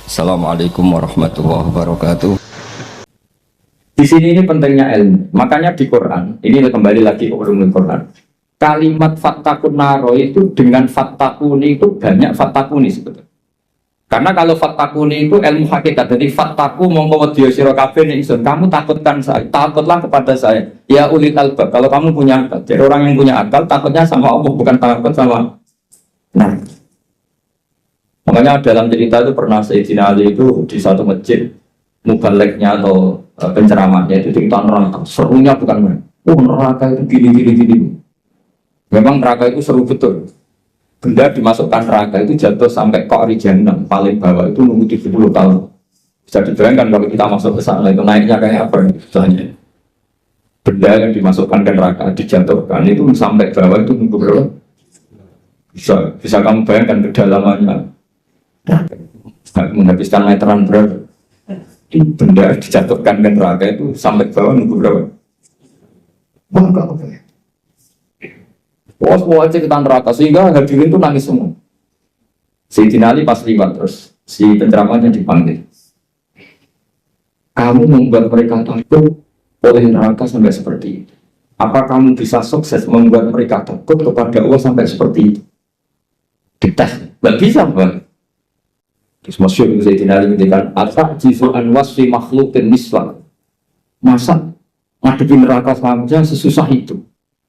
Assalamualaikum warahmatullahi wabarakatuh. Di sini ini pentingnya ilmu. Makanya di Quran, ini kembali lagi ke ulumul Quran. Kalimat fattakun naro itu dengan fattakuni itu banyak fattakuni sebetulnya. Karena kalau fattakuni itu ilmu hakikat. Jadi fattaku mongko wedya sira kabeh ning ingsun. Kamu takutkan saya, takutlah kepada saya. Ya ulil albab. Kalau kamu punya akal. Jadi orang yang punya akal takutnya sama Allah, bukan takut sama. Nah, makanya dalam cerita itu pernah Sayyidina Ali itu di satu masjid mubaliknya atau penceramahnya itu cerita neraka. Serunya bukan main. Oh, neraka itu gini. Memang neraka itu seru betul. Benda dimasukkan neraka itu jatuh sampai ke Jahannam paling bawah itu nunggu 70 tahun. Bisa dibayangkan kalau kita masuk ke sana itu naiknya kayak apa misalnya. Benda yang dimasukkan ke neraka dijatuhkan itu sampai bawah itu nunggu berapa? Bisa kamu bayangkan kedalamannya. Menghabiskan meteran berapa? Benda dijatuhkan ke neraka itu sampai bawah nunggu berapa? Wah, enggak apa ya? Wah, aja kita neraka sehingga hadirin itu nangis semua. Sayyidina Ali pas liwat terus si penceramahnya dipanggil. Kamu membuat mereka takut oleh neraka sampai seperti itu. Apa kamu bisa sukses membuat mereka takut kepada Allah sampai seperti itu? Dites, nggak bisa bang. Terus masyhur Sayyidina Ali mengatakan, "Ata jizu an wasfi makhluqin miswak." Masa ngadepi neraka saja sesusah itu.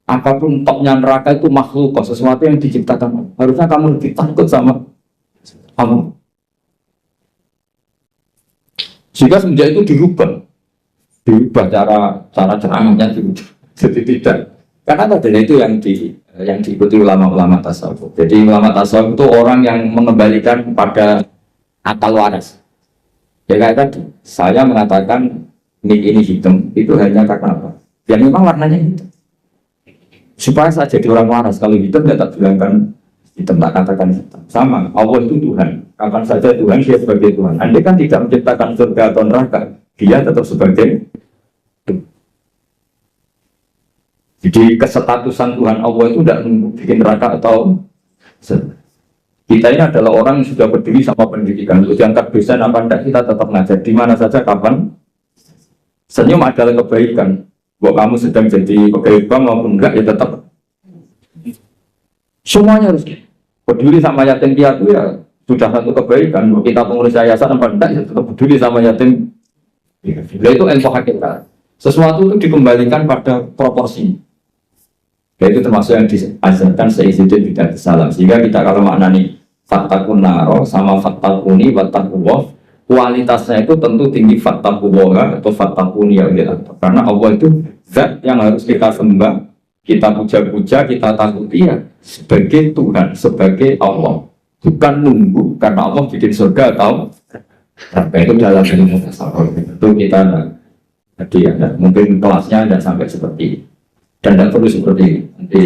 Apapun topnya neraka itu makhluk, sesuatu yang diciptakan. Harusnya kamu lebih takut sama kamu. Jika semenjak itu dirubah cara ceramahnya dirubah. Jadi tidak. Karena tadinya itu yang diikuti ulama-ulama tasawuf. Jadi ulama tasawuf itu orang yang mengembalikan pada akal waras. Ya kayak tadi, saya mengatakan ini hitam itu hanya karena apa? Ya memang warnanya hitam. Supaya saya jadi orang waras, kalau hitam tidak tak bilangkan hitam, tak katakan hitam. Sama, Allah itu Tuhan. Kapan saja Tuhan, dia sebagai Tuhan. Andai kan tidak menciptakan surga atau neraka, dia tetap sebagai Tuhan. Jadi kesetatusan Tuhan Allah itu tidak bikin neraka atau kita ini adalah orang yang sudah berdiri sama pendidikan. Untuk diangkat dosen apa tidak, kita tetap ngajar di mana saja, kapan. Senyum adalah kebaikan. Bahwa kamu sedang jadi pegawai bank maupun enggak, ya tetap semuanya harus peduli sama yatim piatu, ya sudah satu kebaikan. Bahwa kita pengurus yayasan apa enggak, ya tetap peduli sama yatim. Nah, itu ilmu hakikat. Sesuatu itu dikembalikan pada proporsi. Itu termasuk yang diajarkan Sayyidina Bid'ah Salam. Sehingga kita kalau maknani fattakun naro sama fattakuni wattakullah, kualitasnya itu tentu tinggi fattakullah atau fattakuni ya, karena Allah itu zat yang harus kita sembah, kita puja-puja, kita takuti ya sebagai Tuhan, sebagai Allah, bukan nunggu karena Allah bikin surga atau itu dalam ilmu tasawuf. Itu kita tadi ada mungkin kelasnya tidak sampai seperti ini dan tidak perlu seperti ini. Nanti,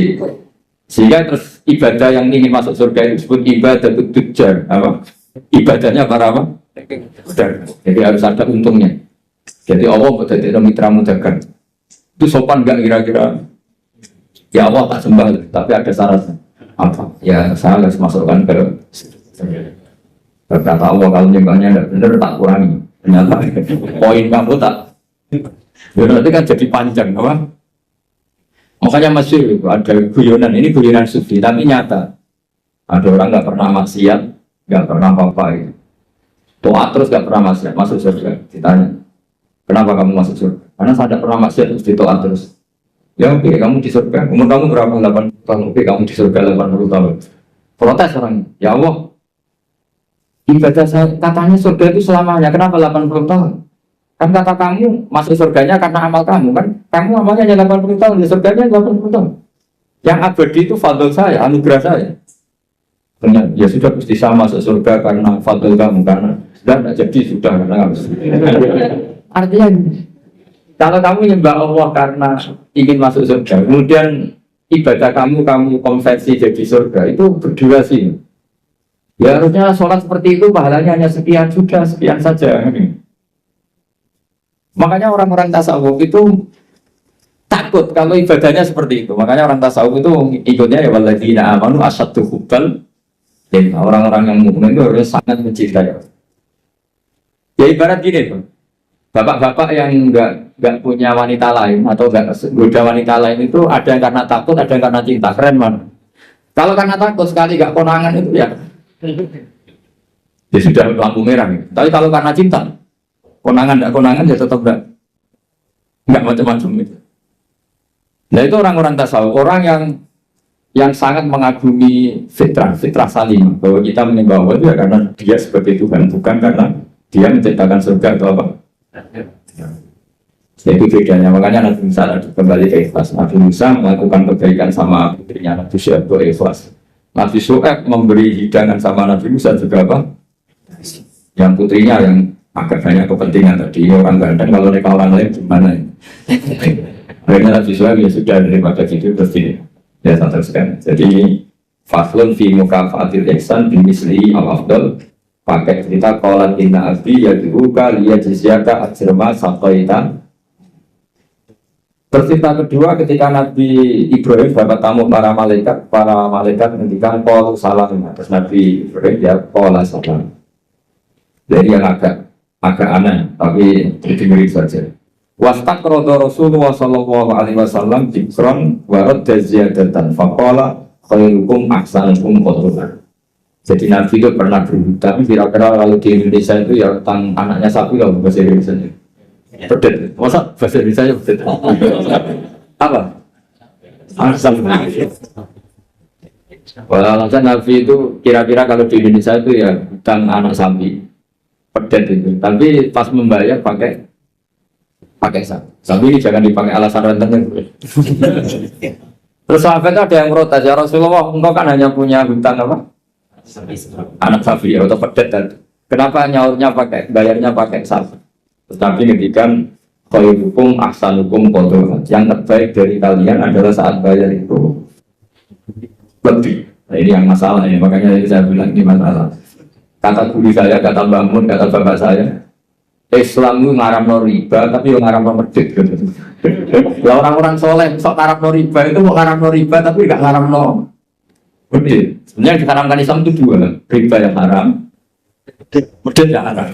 sehingga terus ibadah yang ingin masuk surga itu disebut ibadah tujar, apa? Ibadahnya para apa? Jadi harus ada untungnya. Jadi Allah berarti mitra mudakan. Itu sopan nggak kira-kira? Ya Allah tak sembah, tapi ada syaratnya. Apa? Ya saya harus masukkan ke berkata Allah kalau nyembahnya tidak benar tak kurangi. Ternyata poin kamu tak. Ya nanti kan jadi panjang, apa? Makanya masih ada guyonan. Ini guyonan sufi, tapi nyata. Ada orang nggak pernah maksiat, nggak pernah apa-apa. Gitu. Doa terus nggak pernah maksiat, masuk surga. Ditanya, kenapa kamu masuk surga? Karena saya tidak pernah maksiat, terus doa terus. Ya oke, kamu di surga. Umur kamu berapa? 80 tahun. Oke, kamu di surga 80 tahun. Protes orang, ya Allah. Ibadah saya katanya surga itu selamanya. Kenapa 80 tahun? Kan kata kamu masuk surganya karena amal kamu kan? Kamu amalnya hanya 80 tahun, ya surganya 80 tahun. Yang abadi itu fadl saya, anugerah saya. Benar, ya sudah pasti sama masuk surga karena fadl kamu, karena sudah tidak jadi sudah karena kamu. Artinya kalau kamu nyembah Allah karena ingin masuk surga, kemudian ibadah kamu konversi jadi surga, itu berdurasi. Ya harusnya sholat seperti itu pahalanya hanya sekian, sudah sekian saja. Makanya orang-orang tasawuf itu takut kalau ibadahnya seperti itu. Makanya orang tasawuf itu ikutnya ya walladzina amanu asyaddu hubbal. Orang-orang yang mukmin itu harus sangat mencintai. Ya ibarat gini tuh, bapak-bapak yang nggak punya wanita lain atau nggak goda wanita lain itu ada yang karena takut, ada yang karena cinta. Keren mana? Kalau karena takut sekali nggak konangan itu ya sudah lampu merah. Gitu. Tapi kalau karena cinta, konangan ya tetap nggak macam-macam itu. Nah itu orang-orang tasawuf, orang yang sangat mengagumi fitrah salimah, bahwa kita menyembah Allah itu ya karena dia sebagai Tuhan, bukan karena dia menciptakan surga atau apa. Itu bedanya. Makanya Nabi Musa kembali ke ikhlas. Nabi Musa melakukan kebaikan sama putrinya Nabi Syuaib itu ikhlas. Nabi Syuaib memberi hidangan sama Nabi Musa juga apa? Yang putrinya yang agak banyak kepentingan tadi, orang ganteng, kalau mereka orang lain gimana? Akhirnya Nabi Syuaib ya sudah daripada gitu terus ini ya teruskan. Jadi faslun fi mukafatil ihsan bimisli al-afdal, pakai cerita qalat inna abdi yad'uka liyajziyaka ajrama saqaita. Cerita kedua ketika Nabi Ibrahim dapat tamu para malaikat menghentikan qalu salam, terus Nabi Ibrahim dia qala salam. Jadi yang agak aneh tapi didengar saja. Wastak rodo Rasulullah sallallahu alaihi wasallam dikron warad ziyadatan faqala khairukum ahsanukum qatlan. Jadi Nabi itu pernah berhutang, kira-kira kalau di Indonesia itu ya tentang anaknya sapi lah bahasa Indonesia. Pedet, masa bahasa Indonesia pedet? Apa? Asal. Walau Nabi itu kira-kira kalau di Indonesia itu ya hutang anak sapi, pedet itu. Tapi pas membayar pakai sapi. Sapi ini jangan dipakai alasan rentenir. Terus sahabat itu ada yang protes, ya Rasulullah, engkau kan hanya punya hutang apa? Anak sapi atau pedet dan kenapa nyaurnya bayarnya pakai sapi? Tetapi ngedikan khairukum ahsanukum qatlan, yang terbaik dari kalian adalah saat bayar itu lebih. Nah, ini yang masalah ini, makanya saya bilang ini masalah. Kata guru saya, kata bangun, kata bapak saya, Islam itu ngaramno riba, tapi yang ngaramno medit. Ya orang-orang soleh sok ngaramno riba itu mau ngaramno riba, tapi nggak ngaramno medit. Sebenarnya yang diharamkan Islam itu dua, riba yang haram, medit yang haram.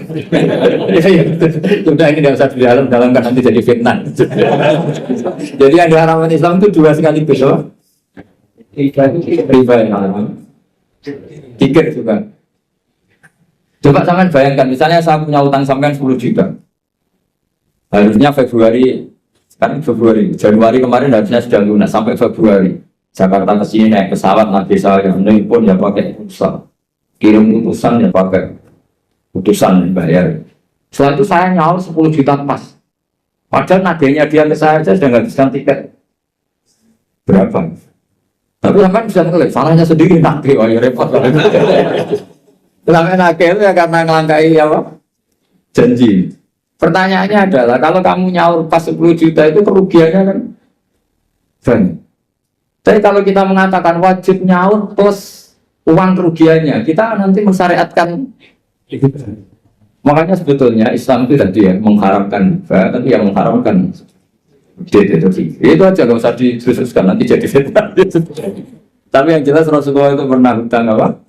Sudah ini tidak usah dalam kan nanti jadi fitnah. Jadi yang diharamkan Islam itu dua sekaligus, riba yang haram, tiket juga. Coba sampean bayangkan, misalnya saya punya utang sampean 10 juta. Harusnya Januari kemarin harusnya sudah lunas sampai Februari. Jakarta ke sini naik pesawat, nabi saya nelpon ya pakai pulsa, kirim utusan ya pakai utusan bayar. Setelah itu saya nyaur 10 juta pas. Padahal nadanya dia ke saya sudah menghabiskan tiket berapa? Tapi sampean bisa ngelih, salahnya sendiri nanti, wah ya repot. Sampai nakal ya karena ngelangkai apa? Janji. Pertanyaannya adalah kalau kamu nyaur pas 10 juta itu kerugiannya kan banyak. Tapi kalau kita mengatakan wajib nyaur plus uang kerugiannya, kita nanti mensyariatkan. Makanya sebetulnya Islam itu tadi ya mengharamkan riba, tapi yang mengharamkan itu aja nggak usah dikhususkan nanti jadi fitnah. Tapi yang jelas Rasulullah itu pernah hutang apa?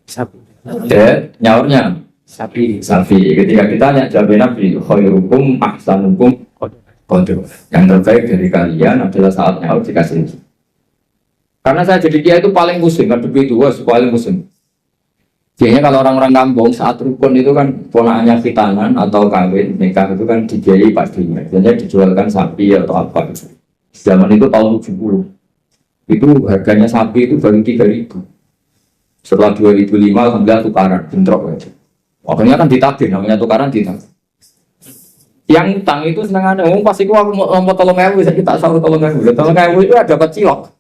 Sapi. Nyaurnya sapi. Ketika kita tanya jawab Nabi, khairukum ahsanukum qatlan. Yang terbaik dari kalian adalah saat nyaur dikasih. Karena saya jadi kiai itu paling pusing, kan begitu, paling pusing. Biasanya kalau orang-orang kampung saat rukun itu kan ponakannya khitanan atau kawin nikah itu kan dibiayai pastinya. Biasanya dijualkan sapi atau apa. Zaman itu tahun 70. Itu harganya sapi itu baru 3.000. Setelah 2005 alhamdulillah tukaran bentrok aja. Makanya kan ditagih, namanya tukaran ditagih. Yang utang itu senangannya, pasti aku mau tolong ewu, saya kita sahur tolong ewu itu ada dapat cilok.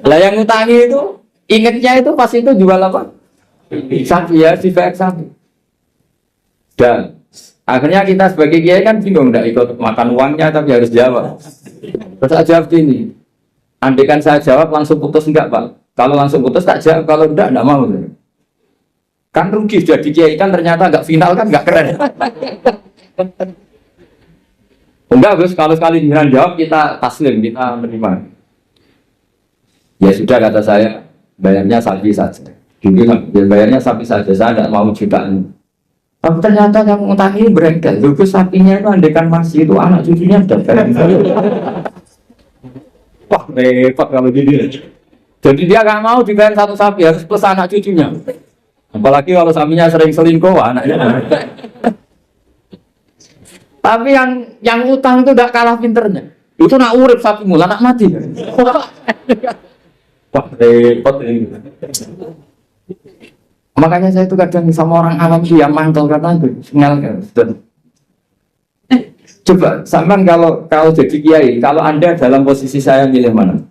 Lah yang utangi itu ingetnya itu pas itu jual apa? Sapi ya, si baik sapi. Dan akhirnya kita sebagai kiai kan bingung, tidak ikut makan uangnya tapi harus jawab. Terus saya jawab gini. Andaikan saya jawab langsung putus enggak Pak? Kalau langsung putus tak jawab, kalau enggak mau. Kan rugi sudah dikiaikan ternyata enggak final kan enggak keren. Enggak Gus, kalau sekali giliran jawab kita taslim, kita menerima. Ya sudah kata saya, bayarnya sapi saja. Dulu ya bayarnya sapi saja, saya tidak mau jutaan. Tapi ternyata yang ngutang ini berengkel. Dulu sapinya itu andekan masih itu anak cucunya sudah bayar. Wah repot kalau gini. Jadi dia nggak mau dibayar satu sapi, harus plus anak cucunya. Apalagi kalau sapinya sering selingkuh, anaknya. Tapi yang utang itu tidak kalah pinternya. Itu nak urip sapi mula, nak mati. Wah repot ini. Makanya saya itu kadang sama orang awam itu yang mantel kata itu, sinyal kan. Coba, sampean kalau jadi kiai, kalau Anda dalam posisi saya milih mana?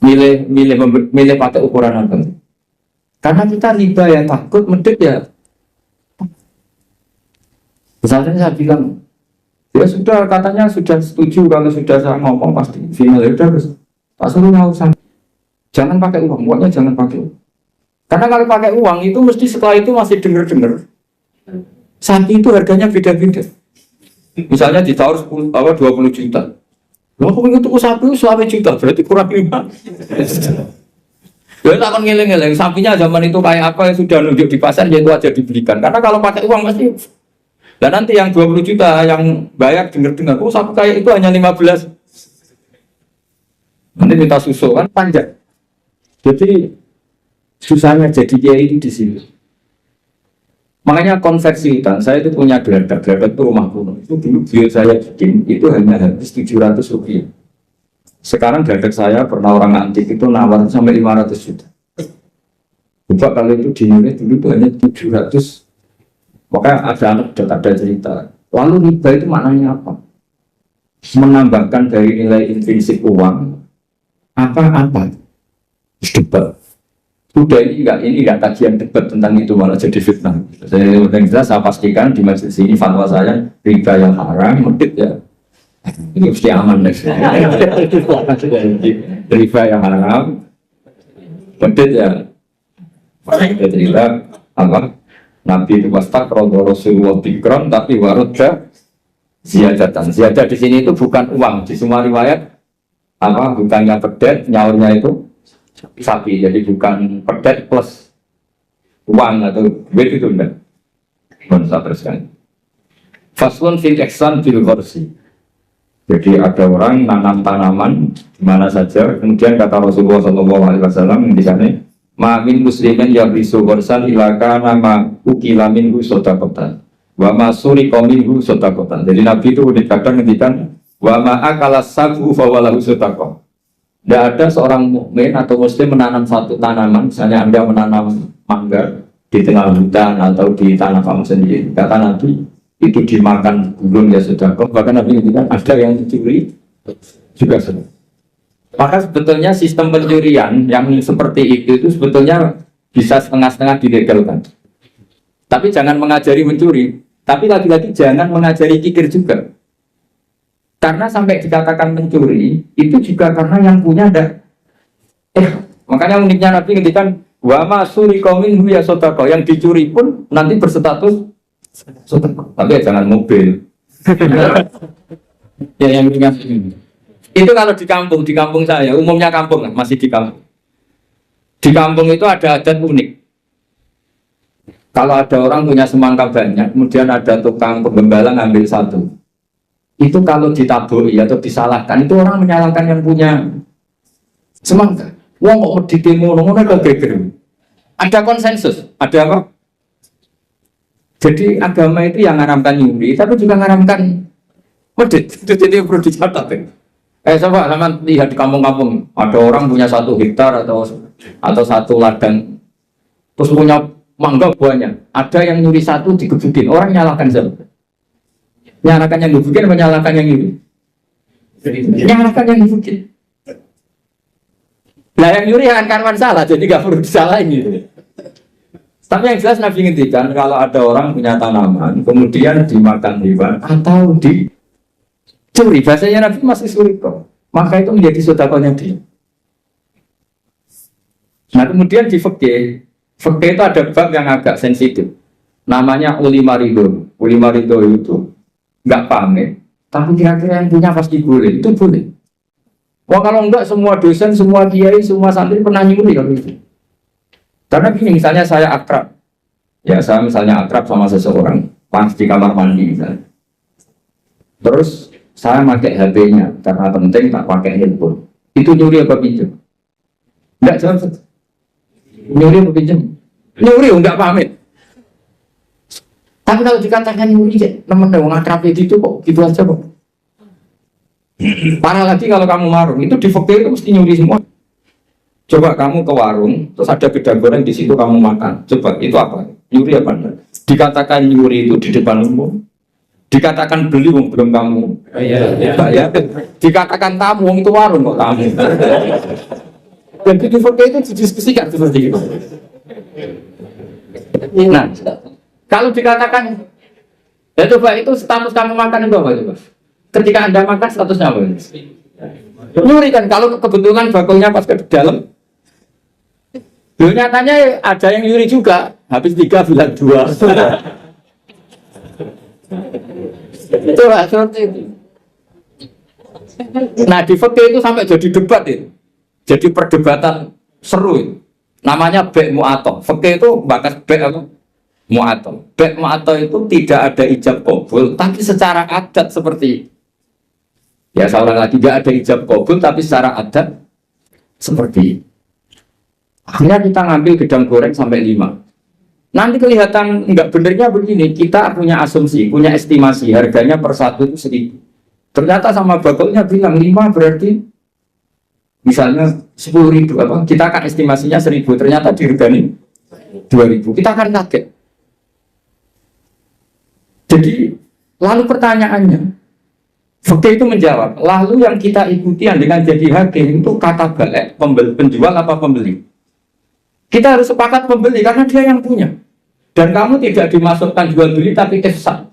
Milih pakai ukuran apa? Karena kita riba ya takut, medit ya. Misalnya saya bilang, ya sudah katanya sudah setuju kalau sudah saya ngomong pasti final ya udah terus. Pak suruh nggak usah. Jangan pakai uang, pokoknya jangan pakai uang. Karena kalau pakai uang itu mesti setelah itu masih denger-denger. Sapi itu harganya beda-beda. Misalnya ditawar 20 juta. Loh, aku ingin tuku sapi 1 juta, berarti kurang 5. Ya tak akan ngeleng-ngeleng. Sapinya zaman itu kayak apa yang sudah nunjuk di pasar, yaitu aja dibelikan. Karena kalau pakai uang pasti. Dan nanti yang 20 juta yang bayar denger-dengar, oh sapi kayak itu hanya 15. Nanti minta susu kan panjang. Jadi susahnya jadi kiai itu di sini. Makanya konversi utang, saya itu punya geladak itu rumah kuno. Itu dulu biar saya bikin, itu hanya habis 700 rupiah. Sekarang geladak saya pernah orang antik itu nawar sampai 500 juta. Coba kalau itu dinilai dulu itu hanya 700. Makanya ada cerita. Lalu riba itu maknanya apa? Menambahkan dari nilai intrinsik uang apa-apa. Debat. Udah ini enggak kajian debat tentang itu, malah jadi fitnah. Saya pastikan di majelis ini fatwa saya riba yang haram, medit ya. Ini mesti aman deh. Riba yang haram, medit ya. Kita cerita apa? Nabi itu pasti kalau Rasulullah tikron tapi warudnya ziyadatan. Ziyadah di sini itu bukan uang. Di semua riwayat apa? Bukannya pedet, nyaurnya itu sapi, jadi bukan pedet plus uang atau duit itu enggak. Bangsa teruskan. Faslun fil ihsan fil gharsi. Jadi ada orang nanam tanaman di mana saja, kemudian kata Rasulullah SAW menghentikannya, ma'min muslimin yang risu gharsan ilaka nama ukilamin hu sodakotan wa masuri komin hu sodakotan. Jadi Nabi itu kadang menghentikan wa ma'akala sabu fawalahu sodakot. Tidak ada seorang mukmin atau muslim menanam satu tanaman, misalnya Anda menanam mangga di tengah hutan atau di tanah kamu sendiri. Kata Nabi, itu dimakan burung ya sudah. Bahkan Nabi bilang ada yang dicuri juga sudah. Maka sebetulnya sistem pencurian yang seperti itu sebetulnya bisa setengah-setengah dilegalkan. Tapi jangan mengajari mencuri. Tapi lagi-lagi jangan mengajari kikir juga. Karena sampai dikatakan mencuri itu juga karena yang punya ada. Makanya uniknya Nabi ngendikan wa masuri qaumin ya sodako, yang dicuri pun nanti berstatus sodako. Tapi ya jangan mobil. Ya yang ingat itu kalau di kampung saya, umumnya kampung masih di kampung. Di kampung itu ada adat unik. Kalau ada orang punya semangka banyak, kemudian ada tukang penggembala ngambil satu. Itu kalau ditabui atau disalahkan, itu orang menyalahkan yang punya semangka. Wong kok medhite ngono kok geger. Ada konsensus, ada apa? Jadi agama itu yang ngaramkan nyuri, tapi juga ngaramkan medhit. Itu jadi perlu dicatat. Coba sama lihat di kampung-kampung, ada orang punya 1 hektar atau 1 ladang, terus punya mangga banyak. Ada yang nyuri 1 digebukin, orang nyalahkan siapa? Nyalakan yang dibukin apa nyalakan yang ini? Nyalakan yang dibukin. Nah yang nyuri yang karwan salah, jadi gak perlu disalahin gitu. Tapi yang jelas Nabi ngintikan kalau ada orang punya tanaman, kemudian dimakan hewan atau dicuri, bahasanya Nabi masih sulit kok. Maka itu menjadi sedekahnya dia. Nah kemudian di fikih itu ada bab yang agak sensitif. Namanya ulima ridho. Ulima ridho itu nggak pamit, tapi kira-kira yang punya pasti boleh, itu boleh. Wah kalau enggak semua dosen, semua kiai, semua santri pernah nyuri kalau itu. Karena gini, misalnya saya akrab, ya saya misalnya akrab sama seseorang, pas di kamar mandi misalnya. Terus saya pakai HP-nya karena penting tak pakai handphone. Itu nyuri apa pinjam? Enggak jawab. Nyuri apa pinjam? Nyuri enggak pamit. Tapi kalau dikatakan nyuri, teman-teman akrab itu kok gitu aja kok. Parah lagi kalau kamu marung, itu di fakir itu mesti nyuri semua. Coba kamu ke warung, terus ada gedang goreng di situ kamu makan. Coba itu apa? Nyuri apa enggak? Dikatakan nyuri itu di depan umum. Dikatakan beli wong belum kamu. Ya. Dikatakan tamu wong itu warung kok tamu. Dan di fakir itu didiskusikan seperti itu. Nah, kalau dikatakan ya coba itu status kamu makan itu apa coba? Ketika Anda makan statusnya apa? Nyuri kan, kalau kebetulan bakulnya pas ke dalam. Loh, nyatanya ada yang nyuri juga, habis 3 bilang 2. Itu seperti itu. Nah di fikih itu sampai jadi debat itu. Jadi perdebatan seru itu. Namanya bek mu'ato. Fikih itu bakas bek apa? Mu'ato. Bek mu'ato itu tidak ada ijab qabul, tapi secara adat seperti ya seorang lagi tidak ada ijab qabul tapi secara adat seperti akhirnya kita ngambil gedang goreng sampai 5. Nanti kelihatan enggak benernya begini, kita punya asumsi, punya estimasi harganya per satu itu 1.000. Ternyata sama bakulnya bilang 5 berarti misalnya 10.000 apa? Kita akan estimasinya 1.000, ternyata diregani 2.000. Kita akan kaget. Jadi lalu pertanyaannya fakir itu menjawab, lalu yang kita ikuti dengan jadi hakim itu kata balik, penjual apa pembeli? Kita harus sepakat pembeli karena dia yang punya. Dan kamu tidak dimasukkan jual beli tapi ifsad,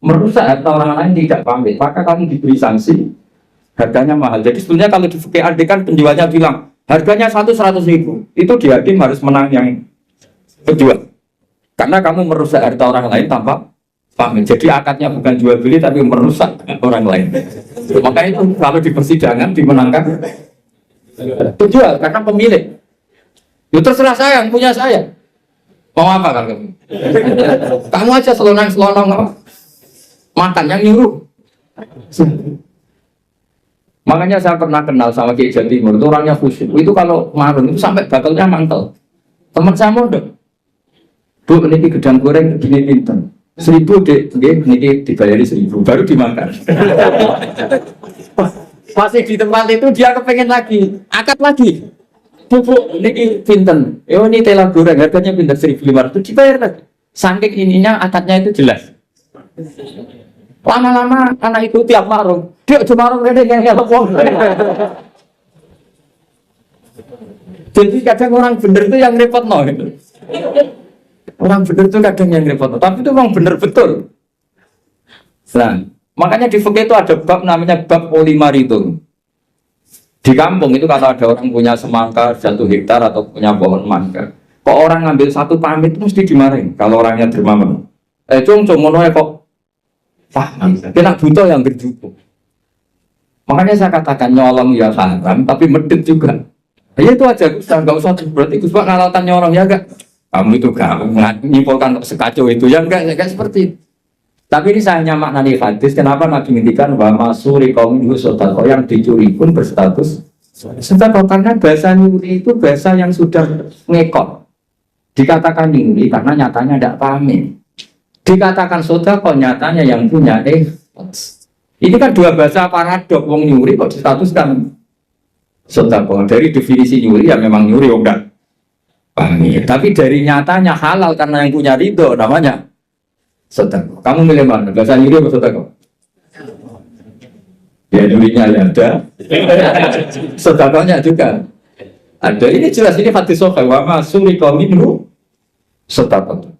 merusak harta orang lain tidak pamit, maka kamu diberi sanksi, harganya mahal. Jadi sebenarnya kalau di fikih kan penjualnya bilang harganya 100.000, itu di hakim harus menang yang penjual. Karena kamu merusak harta orang lain tanpa pamit. Jadi akadnya bukan jual beli tapi merusak orang lain. Maka itu kalau di persidangan dimenangkan penjual karena pemilik. Itu terserah saya, yang punya saya. Mau apa kan kamu? Kamu aja selonang-selonang apa? Makan yang nyuruh. Makanya saya pernah kenal sama Kiai Jawa Timur, itu orangnya khusyuk. Itu kalau marun itu sampai bakalnya mantel. Teman saya mondok. Bu, ini gedang goreng gini pinten. 1.000 dek, ini dibayari 1.000, baru dimakan. Masih di tempat itu dia kepengen lagi, akad lagi. Bu, ini pinten. Ini tela goreng harganya pinten 1.500, dibayar lagi. Saking ininya akadnya itu jelas. Lama-lama anak itu tiap marung, dia cuma marung ini yang ngelopong. Jadi kadang orang bener itu yang repot no. Orang bener itu kadang yang repot, tapi itu memang bener betul. Nah, makanya di fikih itu ada bab namanya bab polimaritum. Di kampung itu kalau ada orang punya semangka 1 hektar atau punya pohon mangga, kok orang ngambil satu pamit itu mesti dimarahin. Kalau orangnya dermawan, cung mono kok paham, kena butuh yang berjutu. Makanya saya katakan nyolong ya haram, tapi medit juga. Ya itu aja, nggak usah berarti Gus Pak ngalalkan nyolong ya enggak. Kamu itu gak menyimpulkan sekacau itu ya enggak seperti itu. Tapi ini saya hanya maknani hadis. Kenapa Nabi ngintikan bahwa masuri kaum sodako yang dicuri pun berstatus sodako, karena bahasa nyuri itu bahasa yang sudah ngekot. Dikatakan nyuri karena nyatanya tidak pamit. Dikatakan sodako nyatanya yang punya ini kan dua bahasa paradok. Wong nyuri kok distatuskan sodako. Dari definisi nyuri ya memang nyuri enggak pamit. Tapi dari nyatanya halal karena yang punya ridho namanya sedekah. Kamu milih mana? Bahasa nyuri atau sedekah? Ya nyurinya ya ada, sedekahnya juga ada. Ini jelas, ini hadis sahih. Wa ma surika minhu sedekah.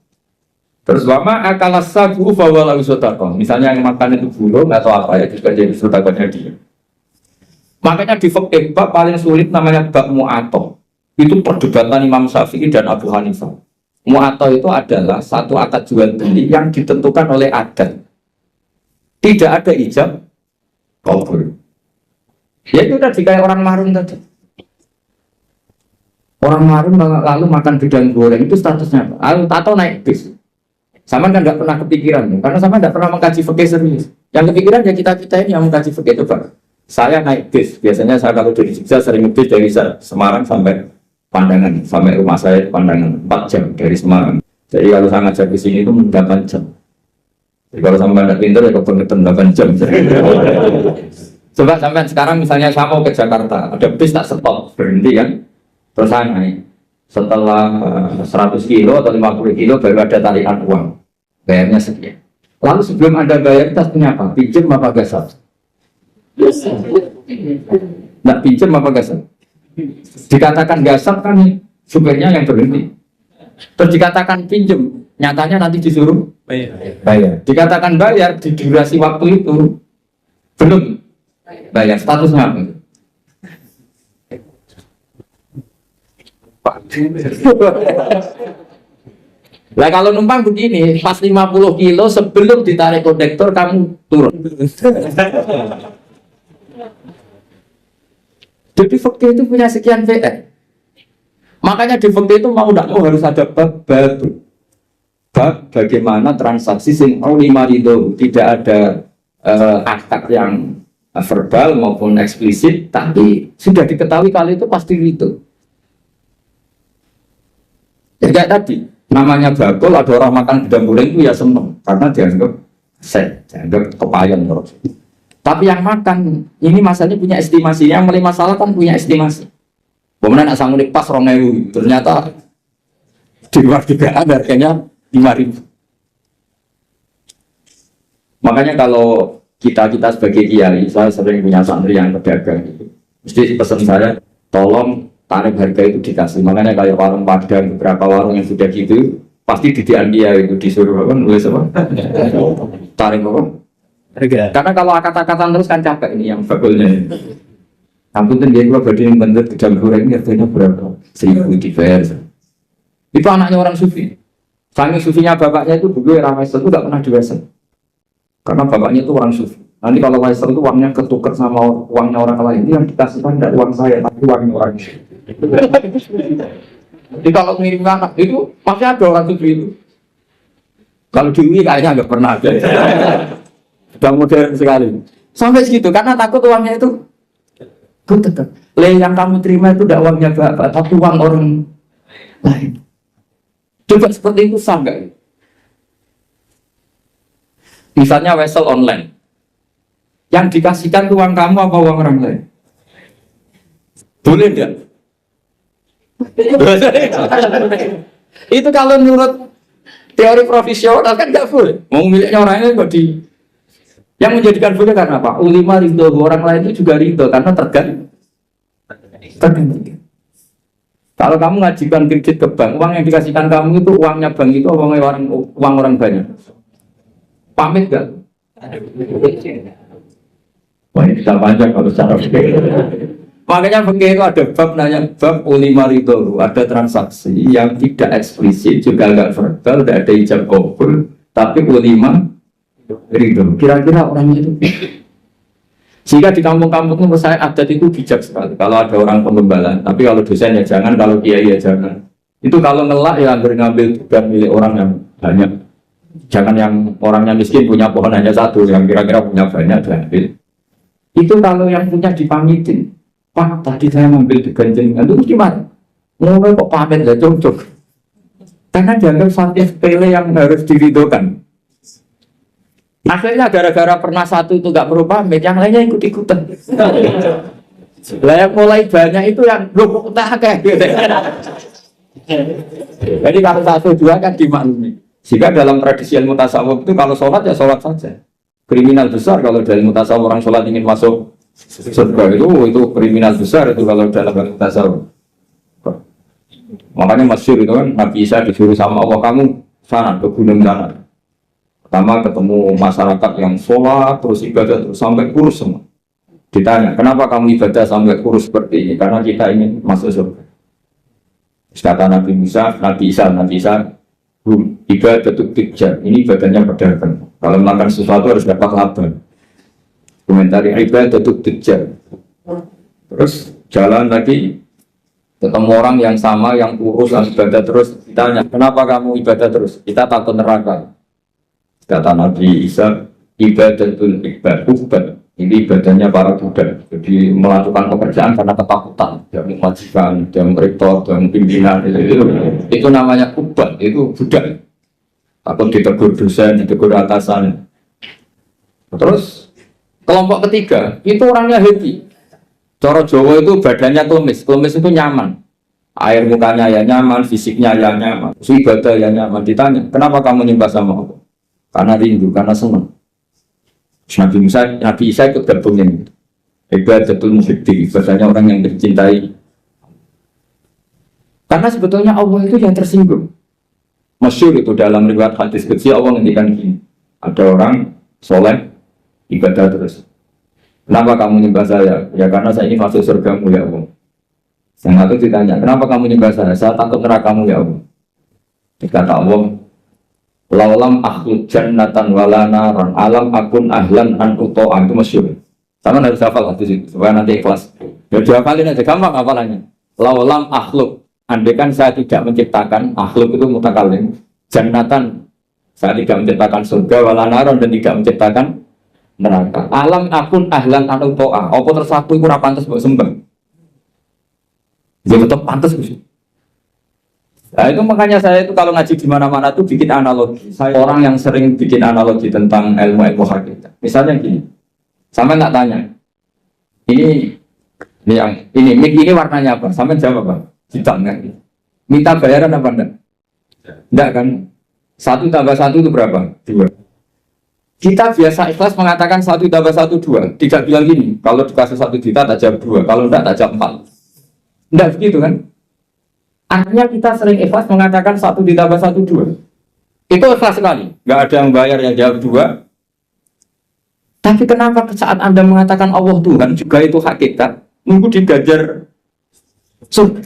Terus wa ma akalas sabu fa wala sedekah. Misalnya yang makan itu burung atau apa ya juga jadi sedekahnya dia. Makanya di fikih bab paling sulit namanya bab mu'ato. Itu perdebatan Imam Syafi'i dan Abu Hanifah. Mu'ato itu adalah satu akad jual beli yang ditentukan oleh adat. Tidak ada ijab qabul. Ya itu tadi kayak orang marun tadi. Orang marun lalu makan gedang goreng itu statusnya apa? Atau naik bis. Sama kan nggak pernah kepikiran, karena sama nggak pernah mengkaji fikih serius. Yang kepikiran ya kita ini yang mengkaji fikih itu Pak. Saya naik bis, biasanya saya kalau dari Jogja sering ngebis dari Semarang sampai Pandangan, sampai rumah saya di Pandangan 4 jam dari Semarang. Jadi kalau saya ngajak ke sini itu 8 jam. Jadi kalau sampai nggak pintar ya kebangetan 8 jam. Coba sampai sekarang misalnya saya mau ke Jakarta, ada bis tak stop, berhenti kan, terus saya naik. Setelah 100 kilo atau 50 kilo baru ada tarikan uang, bayarnya sekian. Lalu sebelum Anda bayar kita punya apa? Pinjam apa gasal? Nggak pinjam apa gasal? Dikatakan gasal kan supirnya yang berhenti. Terus dikatakan pinjam, nyatanya nanti disuruh bayar. Dikatakan bayar di durasi waktu itu belum bayar, statusnya apa? Lah kalau numpang begini, pas 50 kilo sebelum ditarik kondektor kamu turun. Jadi fakta itu punya sekian VR. Makanya di fakta itu mau tidak mau harus ada bab baru. Bab bagaimana transaksi sing lima itu tidak ada akad yang verbal maupun eksplisit, tapi sudah diketahui kali itu pasti itu. Ya kayak tadi, namanya bakul, ada orang makan gedang goreng itu ya seneng, karena dianggap dianggap kepayan terus. Tapi yang makan, ini masalahnya punya estimasi, yang mulai masalah kan punya estimasi. Kemudian asal ngulik pas 2.000, ternyata di luar dugaan harganya 5.000. Makanya kalau kita sebagai kiai, saya sering punya santri yang pedagang, mesti pesan saya, tolong tarif harga itu dikasih. Makanya kayak warung Padang, beberapa warung yang sudah gitu pasti didian dia itu disuruh apa nulis apa tarif apa harga. Karena kalau kata-kata terus kan capek ini yang bakulnya. Ampun tuh dia kalau berdiri bentuk gedang goreng harganya berapa? 1.000 dibayar. Itu anaknya orang sufi. Sangi sufinya bapaknya itu dulu era Waiser itu nggak pernah diwaiser. Karena bapaknya itu orang sufi. Nanti kalau Waiser itu uangnya ketukar sama uangnya orang lain, itu yang dikasihkan tidak uang saya, tapi uangnya orang sufi. Jadi kalau ngirim anak itu pasti ada orang sufi itu. Kalau di UI kayaknya nggak pernah ada. Sudah modern sekali. Sampai segitu karena takut uangnya itu tetap. Yang kamu terima itu tidak uangnya bapak, tapi uang orang lain. Coba seperti itu sah nggak? Misalnya wesel online, yang dikasihkan uang kamu apa uang orang lain? Boleh nggak? Itu kalau menurut teori profesional kan nggak boleh. Mau miliknya orang lain kok di. Yang menjadikan boleh karena apa? Ulama ridho, orang lain itu juga ridho karena tergantung. Kalau kamu ngajukan kredit ke bank, uang yang dikasihkan kamu itu uangnya bank itu uang orang banyak. Pamit nggak? Wah ini bisa panjang kalau secara fikih. Makanya fikih itu ada bab nanya bab ulima ridho, ada transaksi yang tidak eksplisit juga nggak verbal, tidak ada ijab kabul, tapi ulima ridho. Kira-kira orang itu. Jika di kampung-kampung menurut saya adat itu bijak sekali. Kalau ada orang penggembalaan, tapi kalau dosen ya jangan, kalau kiai ya jangan. Itu kalau ngelak ya ngambil bukan milik orang yang banyak. Jangan yang orangnya miskin punya pohon hanya satu, yang kira-kira punya banyak diambil. Itu kalau yang punya dipamitin. Pak, tadi saya ngambil di ganjengan itu gimana? Ngomong kok pamit gak cocok. Karena dianggap satu sepele yang harus diridhokan. Akhirnya gara-gara pernah satu itu gak perlu pamit, yang lainnya ikut-ikutan. Lah yang mulai banyak itu yang belum tak kayak gitu. Jadi kalau satu dua kan dimaklumi. Jika dalam tradisi ilmu tasawuf itu kalau sholat ya sholat saja. Kriminal besar kalau dalam ilmu tasawuf orang sholat ingin masuk surga itu kriminal besar itu kalau dalam ilmu tasawuf. Makanya masyhur itu kan Nabi Isa disuruh sama Allah, kamu sana ke gunung sana. Pertama ketemu masyarakat yang sholat terus ibadah terus sampai kurus semua. Ditanya, kenapa kamu ibadah sampai kurus seperti ini? Karena kita ingin masuk surga. Kata Nabi Isa, ibadah itu tijar. Ini ibadahnya pedagang. Kalau melakukan sesuatu harus dapat laba. Komentari ibadah itu tijar. Terus jalan lagi Ketemu orang yang sama, yang kurus, yang ibadah terus, ditanya, kenapa kamu ibadah terus? Kita takut neraka. Kata Nabi Isa, ibadatul ibad. Ini ibadahnya para Buddha. Jadi melakukan pekerjaan karena ketakutan. Dia memajikan, dia rektor, dia pimpinan. Itu namanya ubad, itu Buddha. Takut ditegur dosen, ditegur atasan. Terus kelompok ketiga, itu orangnya happy. Cara Jawa itu badannya klemis itu nyaman. Air mukanya ya nyaman, fisiknya ya nyaman, ibadah ya nyaman. Ditanya, kenapa kamu nyembah sama Allah? Karena rindu, karena senang. Nabi Isa ikut gabungnya itu. Ibadatul muhibbi, bahasanya orang yang dicintai. Karena sebetulnya Allah itu yang tersinggung. Masyhur itu dalam riwayat hadis qudsi Allah ngendikan gini. Ada orang soleh ibadah terus. Kenapa kamu nyembah saya? Ya karena saya ini masuk surgamu ya Allah. Yang satu ditanya, kenapa kamu nyembah saya? Saya takut nerakamu ya Allah. Dikata Allah, laulam akhluk jannatan wala naran alam akun ahlan an uto'an. Itu masyhur. Sama harus hafal hadis itu supaya nanti ikhlas. Ya dihafalin aja, gampang hafalannya. Laulam akhluk, andaikan saya tidak menciptakan, akhluk itu mutakalim, jannatan, saya tidak menciptakan surga wala naran dan tidak menciptakan neraka. Alam akun ahlan anu to'ah. Apa tersapu itu pantas buat sembah. Jadi tetap pantas sih. Nah itu makanya saya itu kalau ngaji di mana-mana tuh bikin analogi. Saya orang yang sering bikin analogi tentang ilmu hakikat. Misalnya gini, sampai nggak tanya, ini warnanya apa? Sampai jawab apa? Hitam kan? Minta bayaran apa enggak? Enggak kan? 1 tambah 1 itu berapa? 2. Kita biasa ikhlas mengatakan 1 tambah 1 2. Tidak bilang gini, kalau dikasih 1 juta tak jawab 2, kalau enggak tak jawab 4. Enggak begitu kan? Artinya kita sering ikhlas mengatakan 1 ditambah 1 2. Itu ikhlas sekali. Enggak ada yang bayar yang jawab 2. Tapi kenapa saat Anda mengatakan Allah Tuhan juga itu hakikat, nunggu digajar surga?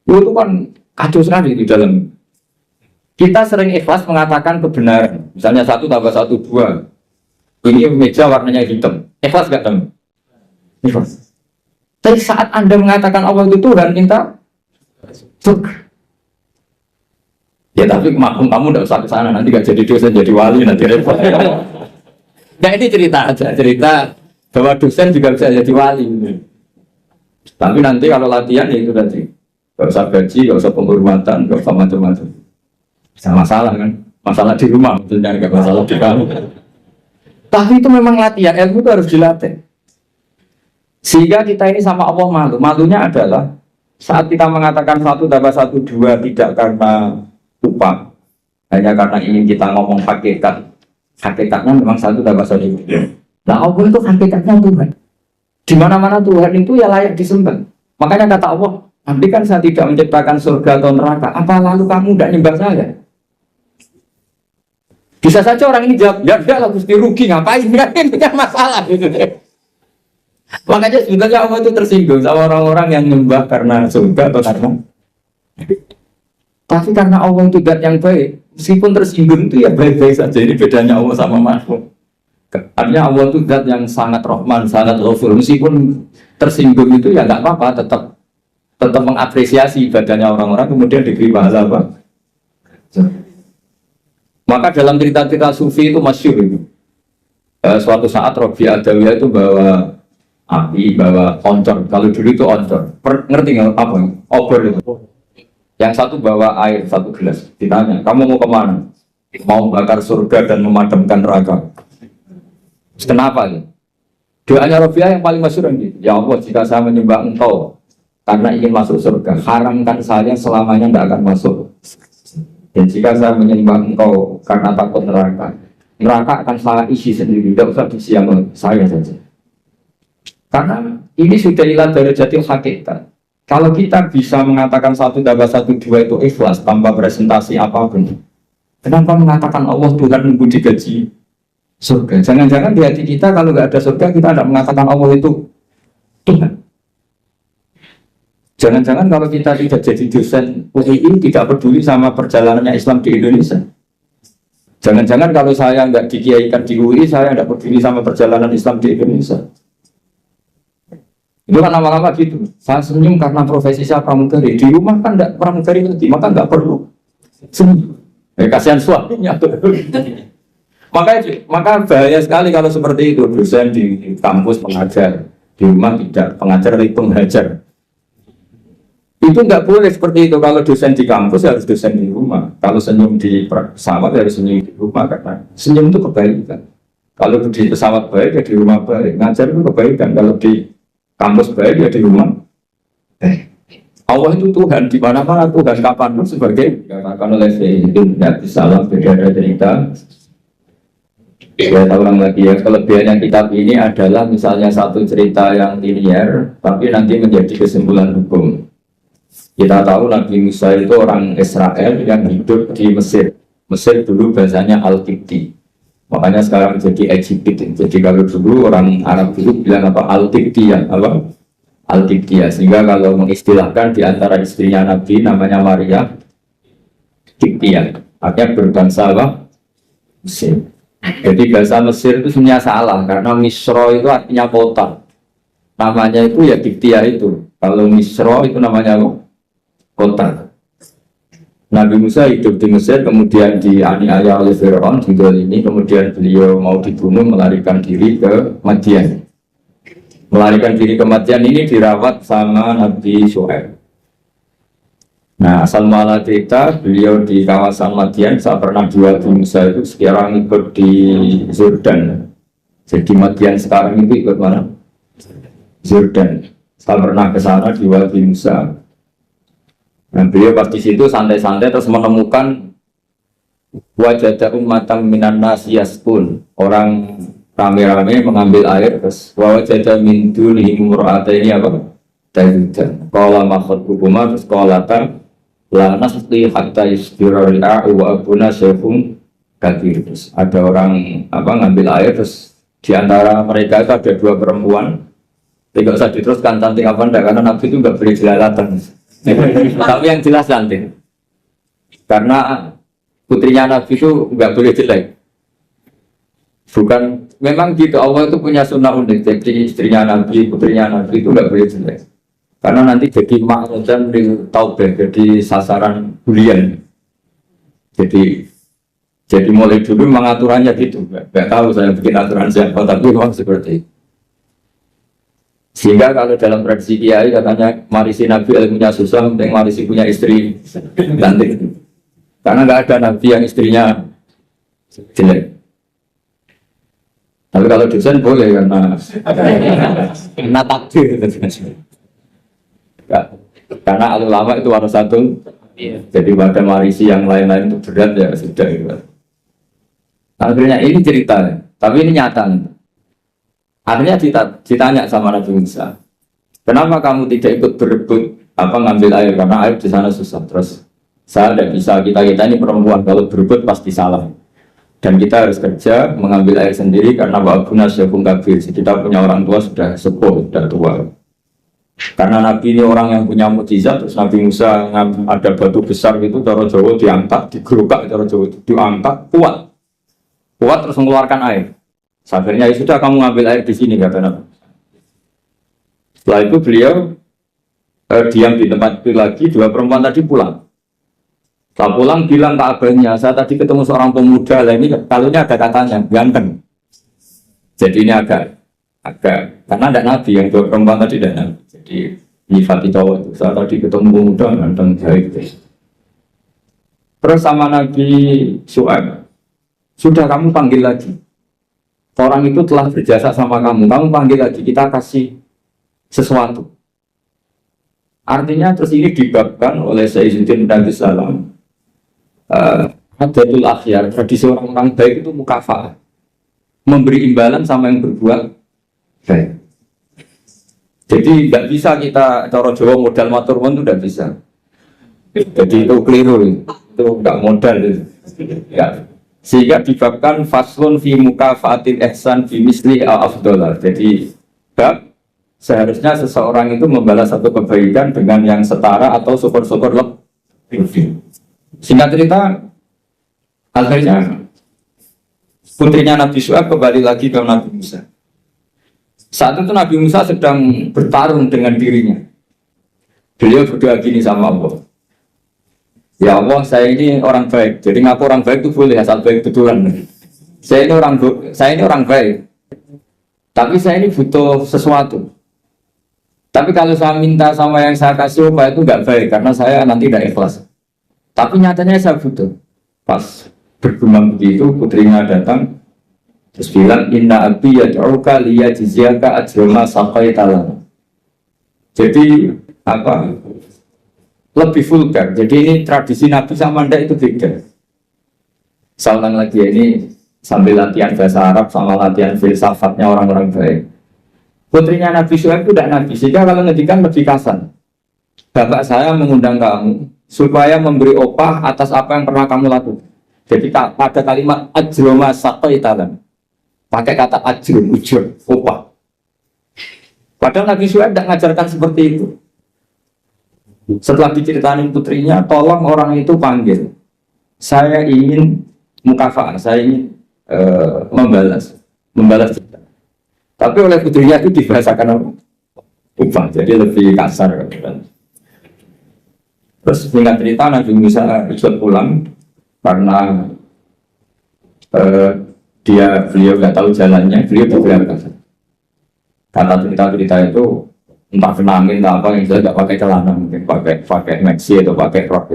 Itu kan kacau sekali di dalam. Kita sering ikhlas mengatakan kebenaran. Misalnya 1 tambah 1 2. Ini meja warnanya hitam. Ikhlas gak teman? Ikhlas. Tapi saat Anda mengatakan Allah itu Tuhan, minta surga. Ya tapi maklum kamu tidak usah ke sana, nanti gak jadi dosen, jadi wali, nanti repot. Nah ini cerita aja, cerita bahwa dosen juga bisa jadi wali. Tapi nanti kalau latihan ya itu tadi, gak usah gaji, gak usah penghormatan, gak usah macam-macam. Bisa masalah kan, masalah di rumah, maksudnya gak masalah di kamu. Tapi itu memang latihan, ilmu itu harus dilatih. Sehingga kita ini sama Allah malu. Malunya adalah saat kita mengatakan 1 tambah 1 2 tidak karena upah, hanya karena ingin kita ngomong hakikat. Hakikatnya memang 1 tambah 1 2. Nah Allah itu hakikatnya Tuhan. Di mana-mana Tuhan itu ya layak disembah. Makanya kata Allah, nanti kan saya tidak menciptakan surga atau neraka, apa lalu kamu tidak nyembah saya? Bisa saja orang ini jawab, ya udah lah Gusti rugi ngapain? Ini kan masalah gitu deh. Makanya sebenarnya Allah itu tersinggung sama orang-orang yang nyembah karena surga atau karena. Tapi karena Allah itu zat yang baik, meskipun tersinggung itu ya baik-baik saja. Ini bedanya Allah sama makhluk. Artinya Allah itu zat yang sangat Rahman, sangat Ghafur. Meskipun tersinggung itu ya nggak apa-apa, tetap mengapresiasi ibadahnya orang-orang, kemudian diberi pahala apa? Maka dalam cerita-cerita sufi itu masyhur itu. Suatu saat Rabi Adawiyah itu bawa api, bawa oncor. Kalau dulu itu oncor. Ngerti nggak apa? Obor itu. Yang satu bawa air 1 gelas. Ditanya, kamu mau kemana? Mau bakar surga dan memadamkan neraka. Kenapa? Doanya Rabi'ah yang paling masyhur gitu. Ya Allah, jika saya menyembah Engkau karena ingin masuk surga, haramkan saya selamanya tidak akan masuk. Dan jika saya menyembah Engkau karena takut neraka, neraka akan saya isi sendiri, tidak usah diisi sama saya saja. Karena ini sudah ilah dari jati hakikat. Kalau kita bisa mengatakan 1 tambah 1 2 itu ikhlas tanpa presentasi apapun, kenapa mengatakan Allah Tuhan nunggu digaji surga? Jangan-jangan di hati kita kalau nggak ada surga kita tidak mengatakan Allah itu Tuhan. Jangan-jangan kalau kita tidak jadi dosen UII tidak peduli sama perjalanannya Islam di Indonesia. Jangan-jangan kalau saya nggak dikiaikan di UI saya tidak peduli sama perjalanan Islam di Indonesia. Itu kan lama-lama gitu. Saya senyum karena profesi saya pramugari. Di rumah kan enggak pramugari nanti, maka enggak perlu senyum. Kasihan suaminya. Maka bahaya sekali kalau seperti itu. Dosen di kampus pengajar, di rumah tidak pengajar tapi penghajar. Itu enggak boleh seperti itu. Kalau dosen di kampus harus dosen di rumah. Kalau senyum di pesawat harus senyum di rumah karena senyum itu kebaikan. Kalau di pesawat baik ya di rumah baik. Ngajar itu kebaikan. Kalau di kampus baik ya di rumah. Allah itu Tuhan di mana-mana, Tuhan kapanpun sebagai dikatakan oleh Sayyidina Nabi Sallam. Beda ada cerita. Ya ulang lagi ya, kelebihannya kitab ini adalah misalnya satu cerita yang linear, tapi nanti menjadi kesimpulan hukum. Kita tahu Nabi Musa itu orang Israel yang hidup di Mesir. Mesir dulu bahasanya Al-Qibti. Makanya sekarang jadi Egypt. Jadi kalau dulu orang Arab dulu bilang apa Al-Qibtiyah, apa Al-Qibtiyah. Sehingga kalau mengistilahkan di antara istrinya Nabi namanya Maria Qibtiyah. Artinya berbangsa apa? Mesir. Jadi bahasa Mesir itu sebenarnya salah karena Misro itu artinya kota. Namanya itu ya Qibtiyah itu. Kalau Misro itu namanya apa? Kota. Nabi Musa hidup di Mesir, kemudian dianiaya oleh Fir'aun, ini kemudian beliau mau dibunuh, melarikan diri ke Madian. Melarikan diri ke Madian ini dirawat sama Nabi Syuaib. Nah, asal mula cerita, beliau di kawasan Madian, saya pernah jual di Musa itu, sekarang ikut di Jordan. Jadi Madian sekarang itu ikut mana? Jordan. Saya pernah ke sana jual di Musa. Nah, beliau pas di situ santai-santai terus menemukan wajah ummatan minan nas yaskun, orang rame-rame mengambil air terus wajah min dunihi imra'ataini apa? Tayyudan. Qala ma khatbukuma terus qalata la nasqi hatta yusbira al-a'u wa abuna syaikhun kabir. Terus ada orang apa ngambil air terus di antara mereka itu ada dua perempuan. Tidak usah diteruskan cantik apa enggak karena Nabi itu enggak beri jelalatan. Tapi yang jelas cantik karena putrinya Nabi itu nggak boleh jelek. Bukan, memang gitu Allah itu punya sunnah unik. Jadi istrinya Nabi, putrinya Nabi itu nggak boleh jelek karena nanti jadi makmudan di taubah, jadi sasaran bulian. Jadi mulai dulu mengaturannya gitu. Nggak tahu saya bikin aturan siapa, tapi memang seperti itu. Sehingga kalau dalam tradisi kiai katanya marisi Nabi ilmunya susah, penting marisi punya istri cantik. Karena nggak ada Nabi yang istrinya jelek. Tapi kalau dosen boleh karena takdir. Karena ulama itu harus satu. Jadi pada marisi yang lain-lain itu berat ya sudah. Gitu. Akhirnya ini cerita, tapi ini nyata. Akhirnya ditanya sama Nabi Musa, kenapa kamu tidak ikut berebut ngambil air karena air di sana susah. Terus saya tidak bisa, kita ini perempuan kalau berebut pasti salah. Dan kita harus kerja mengambil air sendiri karena wa'abuna syaikhun kabir. Kita punya orang tua sudah sepuh, sudah tua. Karena Nabi ini orang yang punya mukjizat, terus Nabi Musa ada batu besar gitu, cara Jawa diangkat, digerukak, cara Jawa diangkat, kuat terus mengeluarkan air. Akhirnya ya sudah kamu ngambil air di sini kata Nabi. Setelah itu beliau diam di tempat itu lagi, dua perempuan tadi pulang. Setelah pulang bilang ke abahnya, saya tadi ketemu seorang pemuda, lah ini kalaunya ada katanya, ganteng. Jadi ini agak karena ada Nabi, yang dua perempuan tadi ada Nabi. Jadi nyifati cowok itu, saya tadi ketemu pemuda, ganteng, baik. Terus sama Nabi Syuaib, sudah kamu panggil lagi. Orang itu telah berjasa sama kamu panggil lagi, kita kasih sesuatu. Artinya terus ini dibabkan oleh Sayyidina Nabi Sallam. Adatul akhyar, tradisi orang-orang baik itu mukafa'ah, memberi imbalan sama yang berbuat baik. Jadi nggak bisa kita cara Jawa modal matur nuwun itu nggak bisa. Jadi itu keliru, itu nggak modal ya. Sehingga dibabkan faslun fi mukafaatil ihsan fi misli al-afdolah. Jadi bab seharusnya seseorang itu membalas satu kebaikan dengan yang setara atau syukur-syukur lebih. Singkat cerita, akhirnya putrinya Nabi Syuaib kembali lagi ke Nabi Musa. Saat itu Nabi Musa sedang bertarung dengan dirinya. Beliau berdoa gini sama Allah. Ya Allah, saya ini orang baik. Jadi ngaku orang baik itu boleh asal baik betulan. Saya ini orang baik. Tapi saya ini butuh sesuatu. Tapi kalau saya minta sama yang saya kasih upah itu nggak baik karena saya nanti tidak ikhlas. Tapi nyatanya saya butuh. Pas bergumam begitu, putrinya datang terus bilang inna abi yad'uka liyajziyaka ajrama saqaita lana. Jadi apa? Lebih vulgar. Jadi ini tradisi Nabi sama Anda itu beda. Saya ulang lagi ini sambil latihan bahasa Arab sama latihan filsafatnya orang-orang baik. Putrinya Nabi Syuaib itu tidak Nabi, sehingga kalau ngedikan lebih kasar. Bapak saya mengundang kamu supaya memberi opah atas apa yang pernah kamu lakukan. Jadi pada kalimat ajroma saqaitalan pakai kata ajrum, ujur, opah. Padahal Nabi Syuaib tidak mengajarkan seperti itu. Setelah diceritain putrinya, tolong orang itu panggil. Saya ingin mukafa'ah, saya ingin membalas. Tapi oleh putrinya itu dibahasakan upah, jadi lebih kasar. Terus singkat cerita Nabi Musa ikut pulang karena beliau nggak tahu jalannya, beliau berangkat. Kata cerita itu entah kenangin entah apa yang saya nggak pakai celana, mungkin pakai maxi atau pakai rok.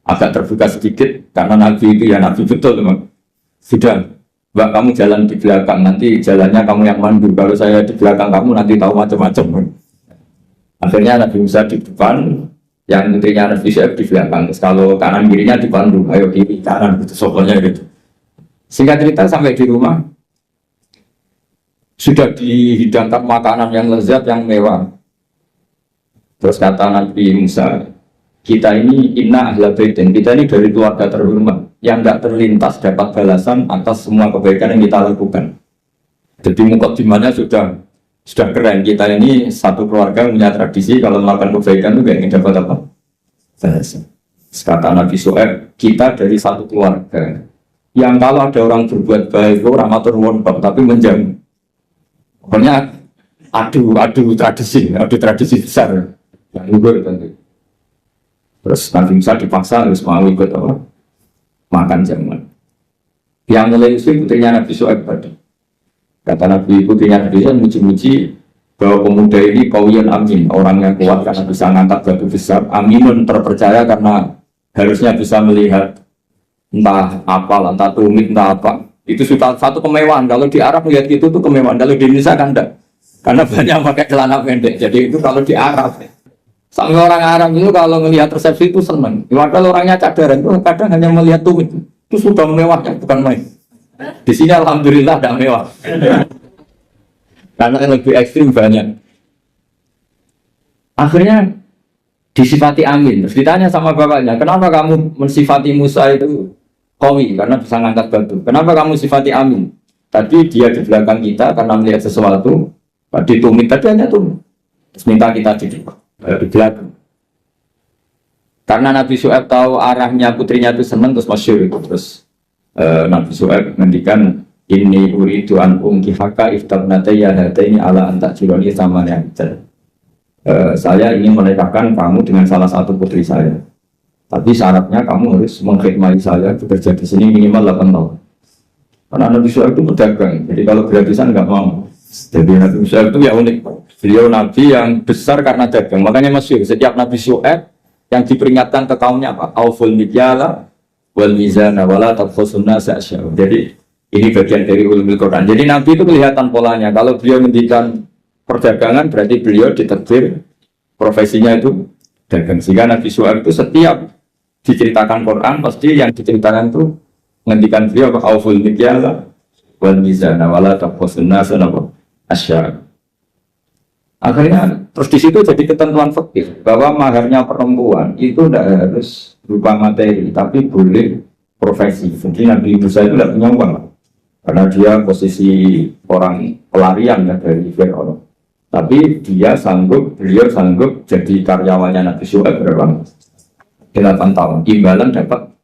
Agak terbuka sedikit karena Nabi itu ya Nabi betul memang. Sudah. Mbak, kamu jalan di belakang, nanti jalannya kamu yang mandu. Kalau saya di belakang kamu nanti tahu macam-macam. Akhirnya Nabi Musa di depan, yang putrinya Nabi Syuaib di belakang. Terus kalau kanan kirinya dipandu, ayo kiri kanan gitu, soalnya gitu. Singkat cerita sampai di rumah sudah dihidangkan makanan yang lezat, yang mewah. Terus kata Nabi Musa, kita ini inna ahla baitin, kita ini dari keluarga terhormat yang tidak terlintas dapat balasan atas semua kebaikan yang kita lakukan. Jadi mukadimahnya sudah keren. Kita ini satu keluarga punya tradisi kalau melakukan kebaikan itu gak ingin dapat apa? Balasan. Kata Nabi Syuaib, kita dari satu keluarga yang kalau ada orang berbuat baik orang atur nuwun tapi menjamin. Pokoknya adu tradisi besar yang luhur tentu. Terus Nabi Musa dipaksa harus mau ikut apa? Makan jamuan. Yang mulai usul putrinya Nabi Syuaib tadi. Kata Nabi putrinya Nabi Syuaib muji-muji bahwa pemuda ini kawiyan amin, orang yang kuat karena bisa ngangkat batu besar, aminun terpercaya karena harusnya bisa melihat entah apa, entah tumit, entah apa. Itu sudah satu kemewahan. Kalau di Arab melihat itu tuh kemewahan. Kalau di Indonesia kan enggak. Karena banyak pakai celana pendek. Jadi itu kalau di Arab. Sampai orang Arab itu kalau melihat resepsi itu senang. Padahal orangnya cadaran itu kadang hanya melihat tumit. Itu sudah mewahnya, bukan main. Di sini alhamdulillah tidak mewah. Karena yang lebih ekstrim banyak. Akhirnya disifati amin. Terus ditanya sama bapaknya, kenapa kamu mensifati Musa itu qawi? Karena bisa ngangkat batu. Kenapa kamu sifati amin? Tadi dia di belakang kita karena melihat sesuatu. Tadi tumit, tadi hanya tumit. Terus minta kita di belakang. Karena Nabi Syuaib tahu arahnya putrinya itu senang, terus masyhur itu. Terus Nabi Syuaib ngendikan inni uridu an unkihaka iftabnataya hataini ala anta jironi sama yang saya ingin menikahkan kamu dengan salah satu putri saya. Tapi syaratnya kamu harus mengkhidmati saya bekerja di sini minimal 8 tahun. Karena Nabi Syuaib itu pedagang, jadi kalau gratisan nggak mau. Jadi Nabi Syuaib itu ya unik. Beliau Nabi yang besar karena dagang. Makanya masyhur setiap Nabi Syuaib yang diperingatkan ke kaumnya apa? Auful mikyala wal mizana wala tabkhasun nasa asya'a. Jadi ini bagian dari ulumul Quran. Jadi Nabi itu kelihatan polanya. Kalau beliau ngendikan perdagangan berarti beliau ditakdir profesinya itu dagang. Sehingga Nabi Syuaib itu setiap diceritakan Quran pasti yang diceritakan itu ngendikan beliau apa? Auful mikyala wal mizana wala tabkhasun nasa asya'a. Akhirnya terus di situ jadi ketentuan fikih bahwa maharnya perempuan itu tidak harus berupa materi tapi boleh profesi. Jadi Nabi Musa itu tidak punya uang karena dia posisi orang pelarian ya, dari Fir'aun. Tapi beliau sanggup jadi karyawannya Nabi Syuaib berapa? 8 tahun. Imbalan dapat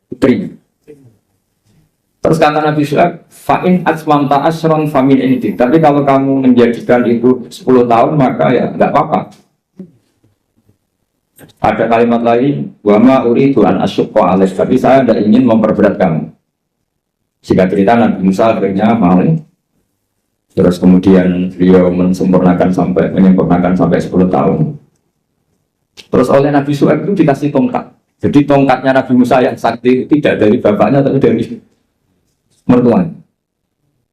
putri. Terus kata Nabi Syuaib, fa'in asmamta asron famin intik. Tapi kalau kamu menjadikan itu 10 tahun, maka ya nggak apa-apa. Ada kalimat lain, wama uridu an asyukka alaih. Tapi saya tidak ingin memperberat kamu. Jika cerita Nabi Musa akhirnya mau, terus kemudian beliau menyempurnakan sampai 10 tahun. Terus oleh Nabi Syuaib itu dikasih tongkat. Jadi tongkatnya Nabi Musa yang sakti tidak dari bapaknya, tapi dari mertua.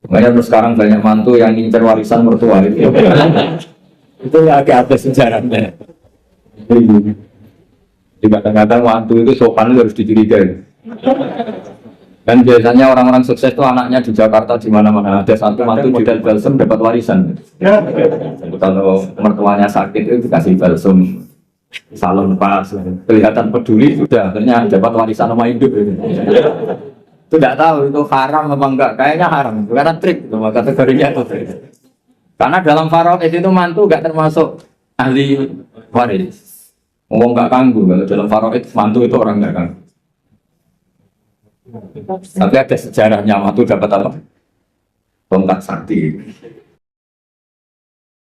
Makanya terus sekarang banyak mantu yang ngincer warisan mertua itu. Itu agak ada sejarahnya. Di kadang-kadang mantu itu sopan itu harus dicurigai. Dan biasanya orang-orang sukses itu anaknya di Jakarta di mana-mana. Ada satu mantu model balsem dapat warisan. Jadi kalau mertuanya sakit itu dikasih balsem, salon pas, kelihatan peduli sudah akhirnya dapat warisan sama hidup. Itu tidak tahu itu haram apa enggak, kayaknya haram karena trik itu kategorinya itu trik. Karena dalam faraid itu mantu enggak termasuk ahli waris. Ngomong enggak kanggu, kalau dalam faraid mantu itu orang enggak kanggu. Tapi ada sejarahnya mantu dapat apa? Tongkat sakti.